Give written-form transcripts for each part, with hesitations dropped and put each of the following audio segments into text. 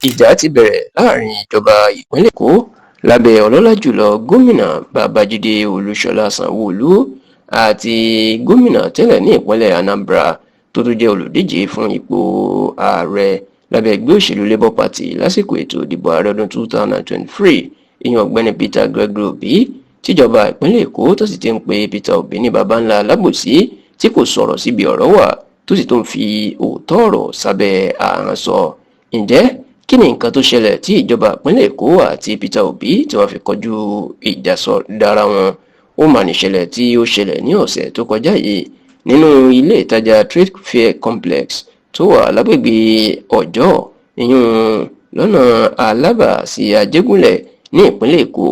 ìjà ti bẹ̀rẹ̀ láàrin ìjọba ìpínlẹ̀ èkó lábẹ́ ọlọ́lá jùlọ gómìnà babájídé olúṣọlá sanwó-olú àti gómìnà tẹ́lẹ̀ ní ìpínlẹ̀ anambra tó tún jẹ́ olùdíje fún ipò ààrẹ lábẹ́ ẹgbẹ́ òṣèlú labour party lásìkò ètò ìdìbò ààrẹ ọdún 2023 ìyẹn ọ̀gbẹ́ni peter gregory obi tíjọba ìpínlẹ̀ èkó tó sì ti ń pe peter obi ní baba ńlá alábòsí tí kò sọ̀rọ̀ síbi ọ̀rọ̀ wà tó sì tó ń fi òótọ́ ọ̀rọ̀ sábẹ́ ahọ́n sọ. ǹjẹ́ kí ni nǹkan tó ṣẹlẹ̀ tí ìjọba ìpínlẹ̀ èkó àti peter obi tí wọ́n fi kọjú ìjà dára wọn? ó mà níṣẹ̀lẹ̀ tí ó ṣẹlẹ̀ ní ọ̀sẹ̀ tó kọjá yìí nínú ilé ìtajà trade fair complex tó wà lágbègbè ọjọ́ ìyún lọ́nà alábà sí ajégúnlẹ̀ ní ìpínlẹ̀ èkó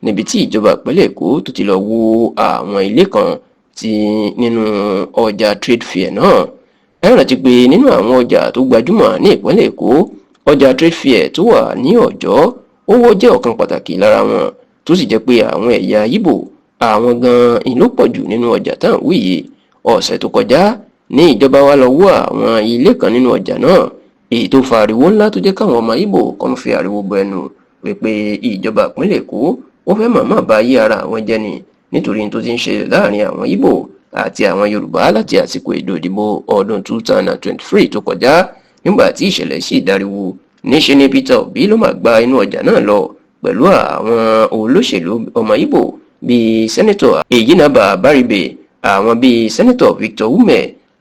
níbi tí ìjọba ìpínlẹ̀ èkó tó ti lọ wó àwọn ilé kan tí nínú ọjà trade fair náà. ẹ rántí pé nínú àwọn ọjà tó gbajúmọ̀ ní ìpínlẹ̀ èkó ọjà trade fair tó wà ní ọjọ́ owó jẹ́ ọ̀kan pàtàkì lára wọn tó sì jẹ́ pé àwọn ẹ̀yà Ìgbò àwọn gan-an ìlú pọ̀jù nínú ọjà táwọn wí yìí. ọ̀sẹ̀ tó kọjá ní ìjọba wa lọ wó àwọn ilé kan nínú ọjà náà èyí tó fa ariwo ńlá tó jẹ́ káwọn ọmọ Ìgbò kan fi ariwo bọ ẹnu wípé ìjọba ìpínlẹ̀ èkó ó fẹ́ màmá bá yí ara àwọn jẹ́ ni nítorí tó ti ń ṣe láàrin àwọn Ìgbò àti àwọn Yorùbá láti àsìkò ètò ìdìbò ọdún 2023 tó kọjá. nígbà tí ìṣẹ̀lẹ̀ sì dáríwó níṣe ni peter obi ló máa gba inú ọjà náà lọ pẹ̀lú àwọn olóṣèlú ọmọ Ìgbò bíi sẹ́nẹ́tọ̀ Èyínàbà Bárìbè, àwọn bíi sẹ́nẹ́tọ̀ Victor Ume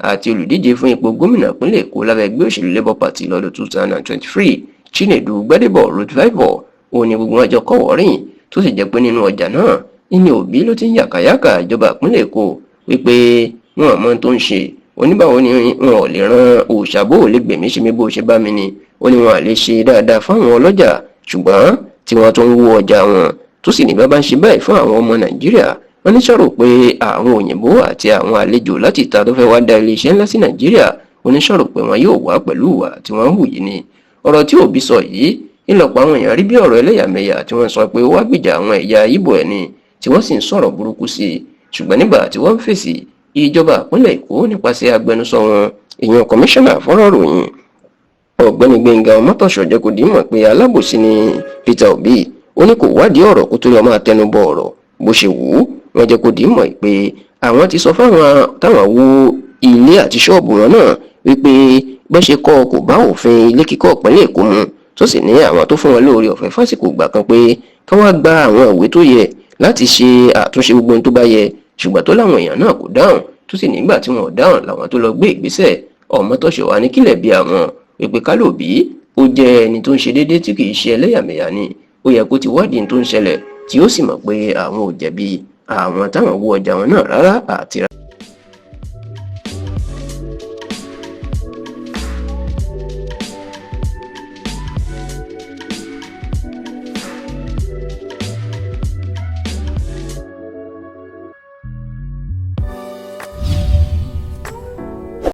àti olùdíje fún ipò gómìnà ìpínlẹ̀ èkó lábẹ́ ẹgbẹ́ òṣèlú labour party lọ́dún 2023 Chinedu Gbádébọ̀ Rottweibor. ó ní gbogbo wọn jọ kọ́wọ̀ọ́rìn tó sì jẹ́ pé nínú ọjà náà ní Obi ló ti ń yàkàyàkà ìjọba ìpínlẹ̀ èkó wípé wọn ò mọ tó ń ṣe. oníbàwọ̀ ni wọn ò lè ran òòṣàbò lè gbèmí ṣe mí bó ṣe bá mi ni. ó ní wọn à lè ṣe dáadáa fáwọn ọlọ́jà ṣùgbọ́n tí wọ́n tó ń wó ọjà wọn tó sì ní bá bá ń ṣe báyìí fún àwọn ọmọ Nàìjíríà. wọ́n ní sọ̀rọ̀ pé àwọn òyìnbó àti àwọn àlejò láti ìta tó fẹ́ wá dá iléeṣẹ́ ńlá sí Nàìjíríà oníṣọ̀rọ̀ pé wọn yóò wá pẹ̀lú ìwà tí wọ́n ń hù yìí ni. ọ̀rọ̀ tí Obi sọ yìí ìlọ̀pọ̀ àwọn èèyàn rí bí ọ̀rọ̀ ẹlẹ́yàmẹ̀yà tí wọ́n sọ pé ó wá gbìjà àwọn ẹ̀yà Ìgbò ẹ̀ ni tí wọ́n sì ń sọ̀rọ̀ burúkú sí i. ṣùgbọ́n nígbà tí wọ́n ń fèsì ìjọba ìpínlẹ̀ èkó nípasẹ̀ agbẹnusọ wọn ìyẹn kọmíṣánná fọ́rọ̀ ròyìn ọ̀gbẹ́ni Gbẹ́ngà Ọmọ́tòṣọ́ jẹ́ kó dìímọ̀ pé alábòsí ni peter obi. ó ní kò wádìí ọ̀rọ̀ kó tó lọ máa tẹnubọ ọ̀rọ̀ bó ṣe wù ú. wọ́n jẹ́ kó dìímọ̀ pé àwọn ti sọ fáwọn táwọn wó ilé àti ṣọ́ọ̀bù wọn náà wípé bó ṣe kọ́ kò bá òfin ilé kíkọ́ ìpínlẹ̀ èkó mu tó sì ní àwọn tó fún wọn lóore ọ̀fẹ́ fásitì gbà kan pé ká wá gba àwọn ìwé tó yẹ láti ṣe àtúnṣe gbogbo ohun tó bá yẹ ṣùgbọ́n tó láwọn èèyàn náà kò dáhùn tó sì nígbà tí wọn ò dáhùn làwọn tó lọ gbé ìgbésẹ̀. Ọmọ́tòṣọ́ wá ní kílẹ̀ bí àwọn wípé kálòbí ó jẹ́ ẹni tó ń ṣe déédéé tí kì í ṣe ẹlẹ́yàmẹ̀yà ni. ó yẹ kó ti wádìí tó ń ṣẹlẹ̀ tí ó sì mọ̀ pé àwọn ò jẹ̀bi àwọn táwọn wó ọjà wọn náà rárá àti rárá.